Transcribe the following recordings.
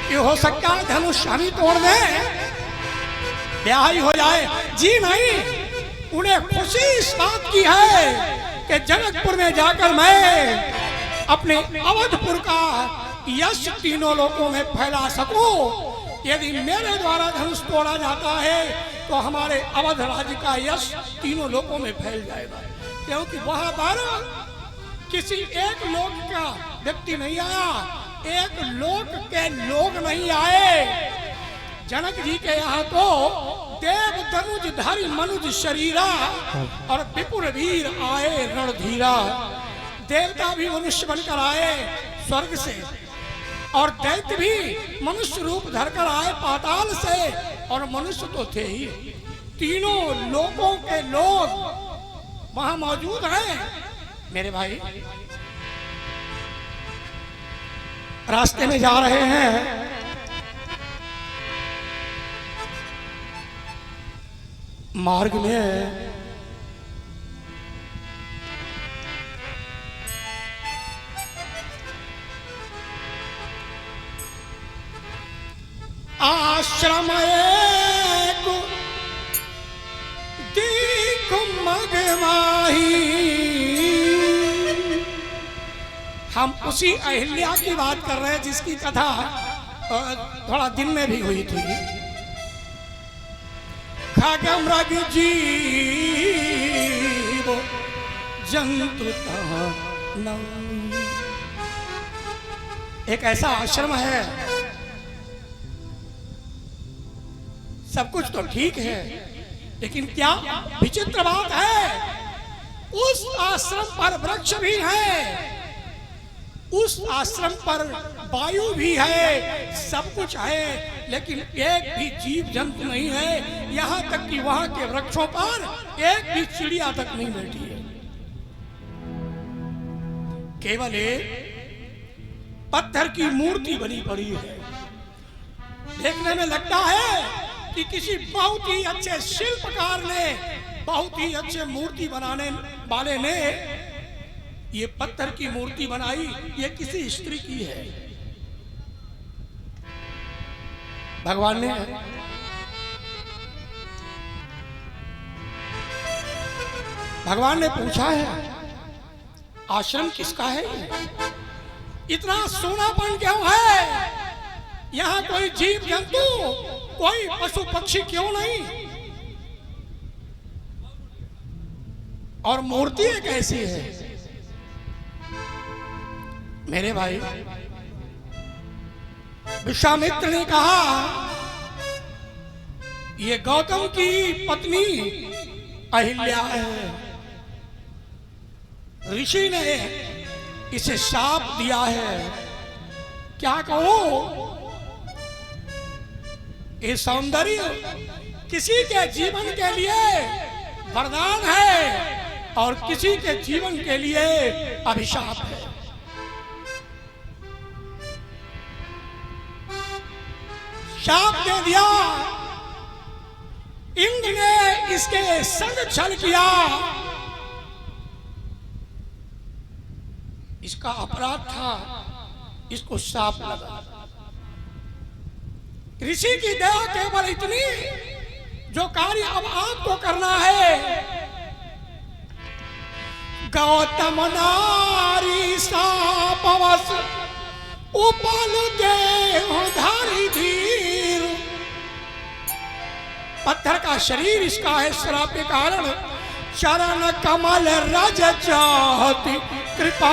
कि हो सकता है धनुष हम ही तोड़ दें, ब्याह ही हो जाए। जी नहीं, उन्हें खुशी इस बात की है कि जनकपुर में जाकर मैं अपने अवधपुर का यश तीनों लोगों में फैला सकूं। यदि मेरे द्वारा धनुष तोड़ा जाता है तो हमारे अवध राज्य का यश तीनों लोगों में फैल जाएगा, क्योंकि वहां पर किसी एक लोक का व्यक्ति नहीं आया, एक लोक के लोग नहीं आए। जनक जी के यहाँ तो देव धनुषधारी मनुज शरीरा और विपुल वीर आए रणधीरा। देवता भी मनुष्य बनकर आए स्वर्ग से, और दैत्य भी मनुष्य रूप धरकर आए पाताल से, और मनुष्य तो थे ही। तीनों लोकों के लोग वहां मौजूद हैं। मेरे भाई रास्ते में जा रहे हैं, मार्ग में आश्रम एक दीख मगमाही। हम उसी अहिल्या की बात कर रहे हैं जिसकी कथा थोड़ा दिन में भी हुई थी। खगमृग जीव जंतु एक ऐसा आश्रम है, सब कुछ तो ठीक है, लेकिन क्या विचित्र बात है, उस आश्रम पर वृक्ष भी है, उस आश्रम पर वायु भी है, सब कुछ है, लेकिन एक भी जीव जंतु नहीं है। यहाँ तक कि वहाँ के वृक्षों पर एक भी चिड़िया तक नहीं बैठी है। केवल एक पत्थर की मूर्ति बनी पड़ी है। देखने में लगता है कि किसी बहुत ही अच्छे शिल्पकार ने, बहुत ही अच्छे मूर्ति बनाने वाले ने ये पत्थर की मूर्ति बनाई। ये किसी स्त्री की है। भगवान ने पूछा है, आश्रम किसका है? इतना सोनापन क्यों है? यहाँ कोई जीव जंतु, कोई पशु पक्षी क्यों नहीं? और मूर्ति एक ऐसी है। मेरे भाई विश्वामित्र ने कहा, ये गौतम की पत्नी अहिल्या है। ऋषि ने इसे शाप दिया है। क्या कहूं, ये सौंदर्य किसी के जीवन के लिए वरदान है और किसी के जीवन के लिए अभिशाप है। शाप दे दिया, इंद्र ने इसके संग छल किया, इसका अपराध था, इसको शाप लगा। ऋषि की दया केवल इतनी, जो कार्य अब आपको करना है। गौतम नारी शापवश उपल देहधारी धीर। पत्थर का शरीर इसका है, श्राप के कारण। चरण कमल रज चाहती, कृपा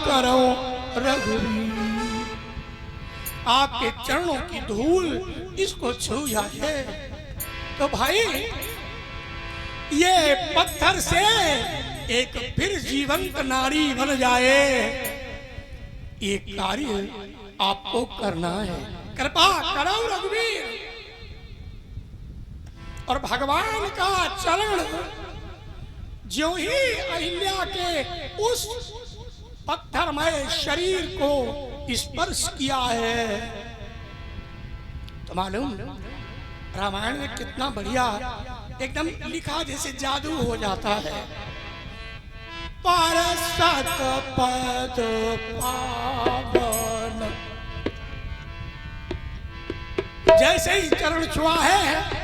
करो रघुवीर। आपके चरणों की धूल इसको छू जाए तो भाई ये पत्थर से एक फिर जीवंत नारी बन जाए। ये कार्य आपको करना है, कृपा करो रघुवीर। और भगवान का चरण ज्यों ही अहिल्या के उस पत्थरमय शरीर को स्पर्श किया है, तो मालूम रामायण में कितना बढ़िया एकदम लिखा, जैसे जादू हो जाता है। परसत पद पावन जैसे ही चरण छुआ है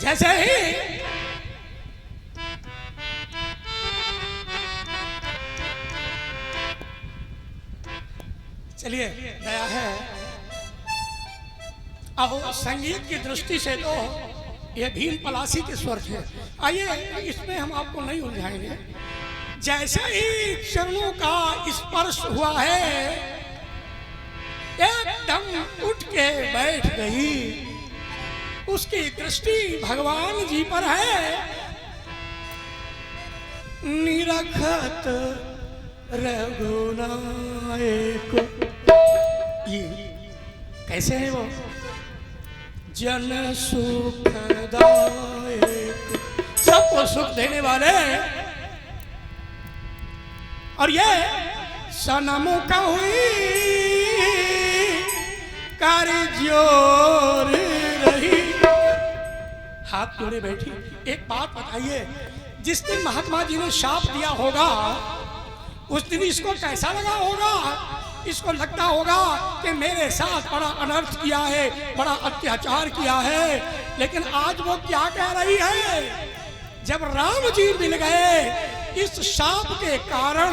जैसे ही चलिए दया है। अब संगीत की दृष्टि से तो ये भीम पलासी के स्वर थे। आइए इसमें हम आपको नहीं उलझाएंगे। जैसे ही चरणों का स्पर्श हुआ है एकदम उठ के बैठ गई। उसकी दृष्टि भगवान जी पर है। निरखत रघुनायक, ये कैसे है वो? जन सुखदायक, सबको सुख देने वाले। और ये सनमु का हुई कार्य जोर रही। हाथ जोड़े बैठी। एक बात बताइए, जिस दिन महात्मा जी ने शाप दिया होगा उस दिन इसको कैसा लगा होगा? इसको लगता होगा कि मेरे साथ बड़ा अनर्थ किया है, बड़ा अत्याचार किया है। लेकिन आज वो क्या कह रही है? जब राम जी मिल गए इस शाप के कारण,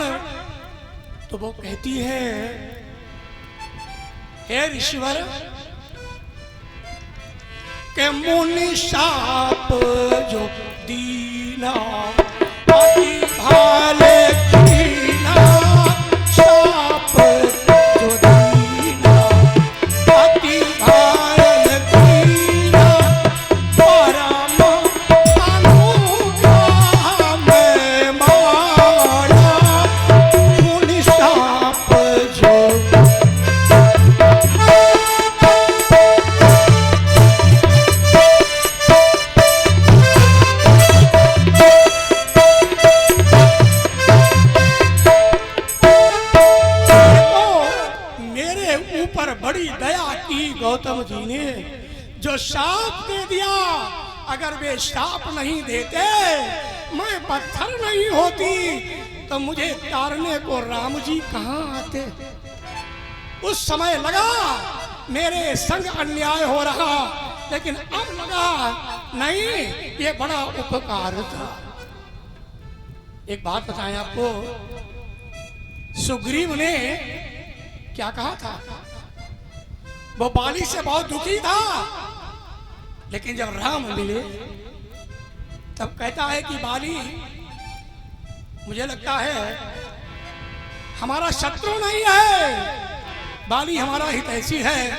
तो वो कहती है, हे ऋषिवर, के मुनि शाप जो दीना अति भाले कीना, शाप जो दीना अति भाले कीना, परम अनुग्रह में माया, मुनि शाप जो बड़ी दया की गौतम जी ने, जो शाप दे दिया। अगर वे शाप नहीं देते, मैं पत्थर नहीं होती, तो मुझे तारने को राम जी कहाँ आते? उस समय लगा मेरे संग अन्याय हो रहा, लेकिन अब लगा नहीं, ये बड़ा उपकार था। एक बात बताएं आपको, सुग्रीव ने क्या कहा था? वो बाली से बहुत दुखी था, लेकिन जब राम मिले तब कहता है कि बाली, मुझे लगता है हमारा शत्रु नहीं है, बाली हमारा हितैषी है।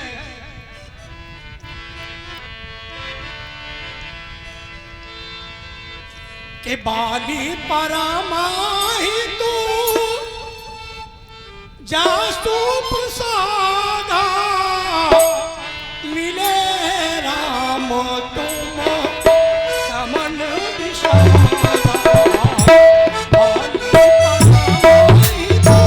कि बाली परमाहि तू जासु प्रसादा, मिले राम तुम समन विषादा। बाली परमाहि तू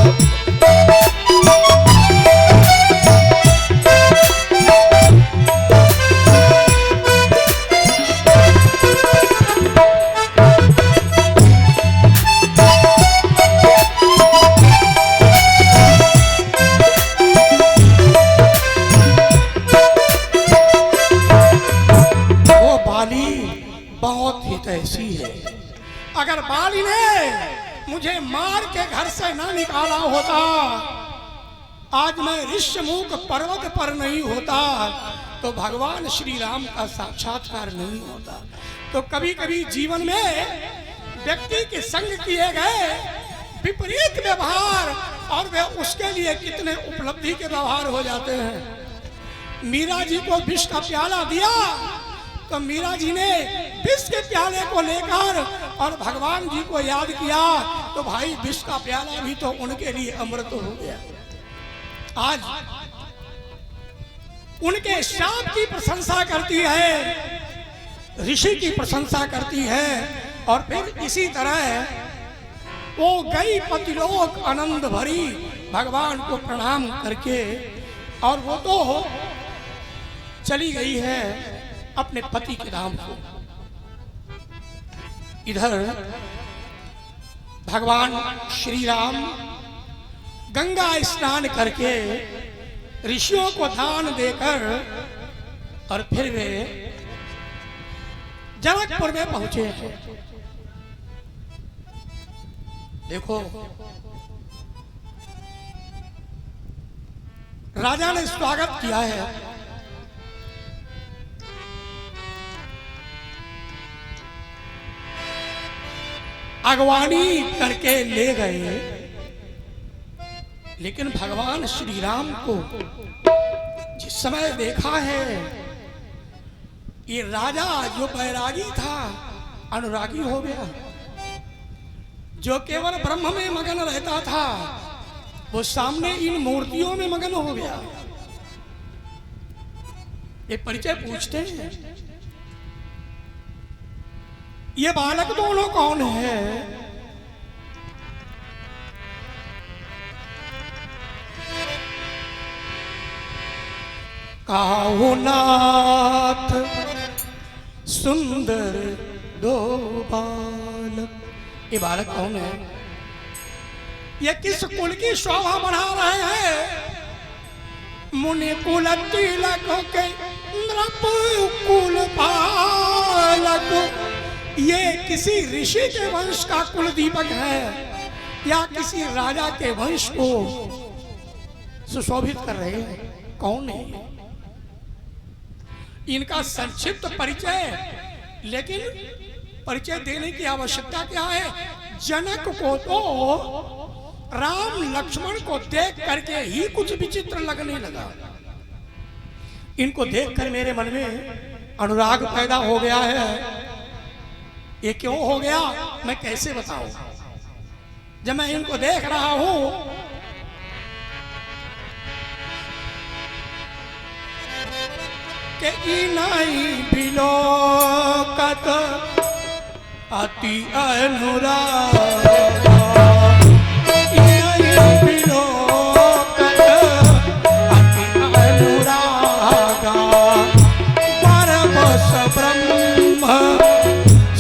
ऐसी है, अगर बाली ने मुझे मार के घर से ना निकाला होता, आज मैं ऋष्यमुख पर्वत पर नहीं होता, तो भगवान श्री राम का साक्षात्कार नहीं होता। तो कभी कभी जीवन में व्यक्ति के संग किए गए विपरीत व्यवहार और वे उसके लिए कितने उपलब्धि के व्यवहार हो जाते हैं। मीरा जी को विष का प्याला दिया तो मीरा जी ने विष के प्याले को लेकर और भगवान जी को याद किया, तो भाई विष का प्याला भी तो उनके लिए अमृत हो गया। आज उनके शाप की प्रशंसा करती है, ऋषि की प्रशंसा करती है, और फिर इसी तरह वो गई पतिलोक आनंद भरी भगवान को प्रणाम करके, और वो तो चली गई है अपने पति के धाम को। इधर भगवान श्री राम गंगा स्नान करके ऋषियों को दान देकर और फिर वे जनकपुर में पहुंचे हैं। देखो, राजा ने स्वागत किया है, अगवानी करके ले गए, लेकिन भगवान श्री राम को जिस समय देखा है, ये राजा जो बैरागी था अनुरागी हो गया, जो केवल ब्रह्म में मगन रहता था वो सामने इन मूर्तियों में मगन हो गया। ये परिचय पूछते हैं, ये बालक दोनों कौन है? काहो नाथ सुंदर दो बालक, ये बालक कौन है? ये किस कुल की शोभा बढ़ा रहे हैं? मुनि कुल तिलक के नृप कुल पालक, ये किसी ऋषि के वंश का कुल दीपक है या किसी राजा के वंश को सुशोभित कर रहे हैं? कौन है? इनका संक्षिप्त परिचय, लेकिन परिचय देने की आवश्यकता क्या है? जनक को तो राम लक्ष्मण को देख करके ही कुछ विचित्र लगने लगा। इनको देखकर मेरे मन में अनुराग पैदा हो गया है। ये क्यों हो गया मैं कैसे बताऊं? जब मैं इनको देख रहा हूं कि इनाई बिलोकत अति अनुराग, इनाई बिलोकत अति अनुराग, परमस ब्रह्म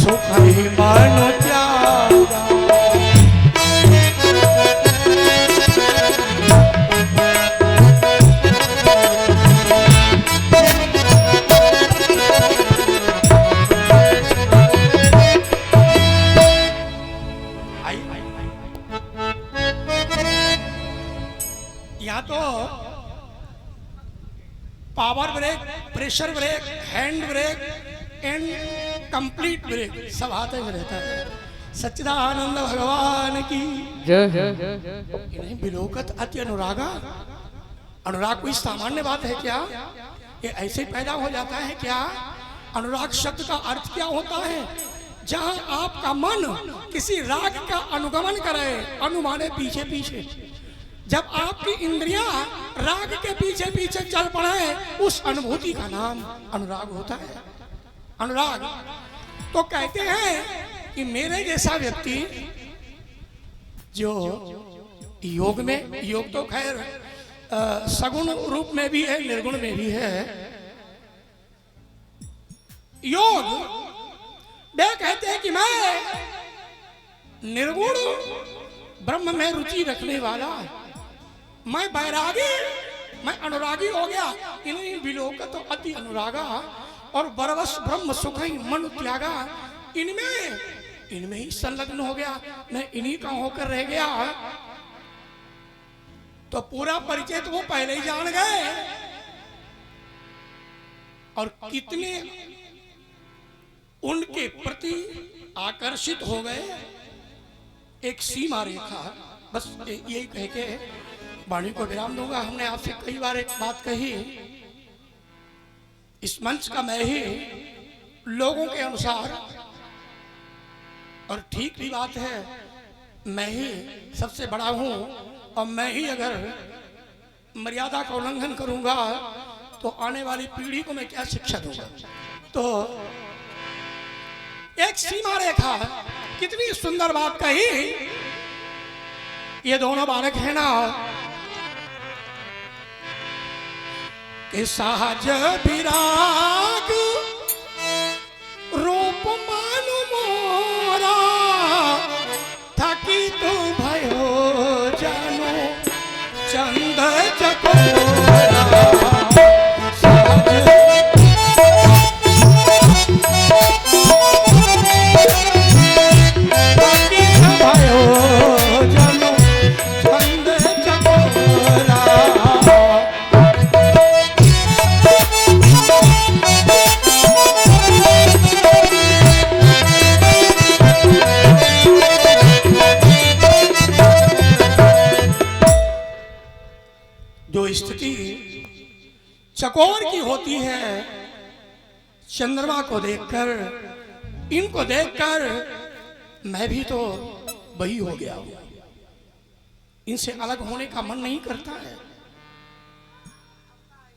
सुखई मन त्यागा। यहाँ तो power brake, pressure brake, hand brake and complete brake सब हाथ में रहता है। सच्चिदानंद भगवान की जय। बिलोकत अति अनुरागा, अनुराग कोई सामान्य बात है क्या? ये ऐसे पैदा हो जाता है क्या? अनुराग शब्द का अर्थ क्या होता है? जहां आपका मन किसी राग का अनुगमन करे, अनुमाने पीछे पीछे, जब आपकी इंद्रियां राग के पीछे पीछे चल पड़े, उस अनुभूति का नाम अनुराग होता है। अनुराग तो कहते हैं कि मेरे जैसा व्यक्ति जो योग में, योग तो खैर सगुण रूप में भी है, निर्गुण में भी है। योग वे कहते हैं कि मैं निर्गुण ब्रह्म में रुचि रखने वाला, मैं बैरागी, मैं अनुरागी हो गया। इन्हीं विलोकत अति अनुरागा और बरवस ब्रह्म सुखई मन त्यागा, इनमें ही संलग्न हो गया, मैं इन्हीं का होकर रह गया। तो पूरा परिचय तो वो पहले ही जान गए, और कितने उनके प्रति आकर्षित हो गए। एक सीमा रेखा, बस यही कह के वाणी को विराम दूंगा। हमने आपसे कई बार एक बात कही, इस मंच का मैं ही लोगों के अनुसार, और ठीक भी बात है, मैं ही सबसे बड़ा हूं, और मैं ही अगर मर्यादा का उल्लंघन करूंगा तो आने वाली पीढ़ी को मैं क्या शिक्षा दूंगा। तो एक सीमा रेखा, कितनी सुंदर बात कही। ये दोनों बालक है ना, कि सहज विराग रूप मानु मोरा, थकी तू भयो जानो चंद चकोरा। जो स्थिति चकोर की होती है, चंद्रमा को देखकर, इनको देखकर मैं भी तो वही हो गया हूं। इनसे अलग होने का मन नहीं करता है।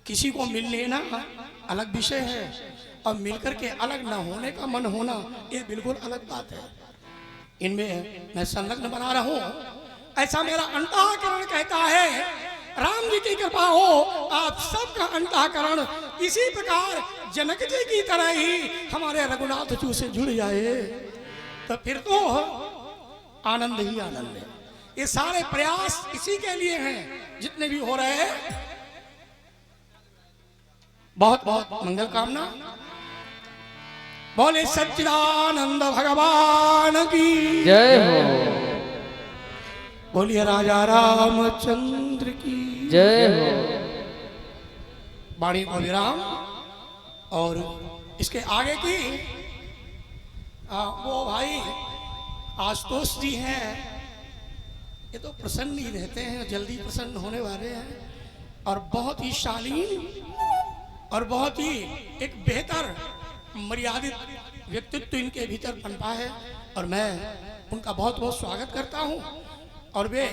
किसी को मिल लेना अलग विषय है, और मिलकर के अलग ना होने का मन होना ये बिल्कुल अलग बात है। इनमें मैं संलग्न बना रहा हूं, ऐसा मेरा अंतःकरण कहता है। राम जी की कृपा हो, आप सबका अंतःकरण इसी प्रकार जनक जी की तरह ही हमारे रघुनाथ जी से जुड़ जाए, तो फिर तो आनंद ही आनंद है। ये सारे प्रयास इसी के लिए हैं, जितने भी हो रहे हैं। बहुत बहुत मंगल कामना। बोले सच्चिदानंद भगवान की जय हो। बोलिए राजा रामचंद्र की जय हो। वाणी को विराम। और इसके आगे की वो भाई आशुतोष जी हैं, ये तो प्रसन्न ही रहते हैं, जल्दी प्रसन्न होने वाले हैं, और बहुत ही शालीन और बहुत ही एक बेहतर मर्यादित व्यक्तित्व इनके भीतर पनपा है, और मैं उनका बहुत बहुत स्वागत करता हूं। और वे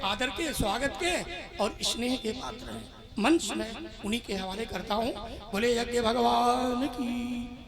आदर के, स्वागत के और स्नेह के पात्र हैं। मंच में उन्हीं के हवाले करता हूं। बोले यज्ञ भगवान की।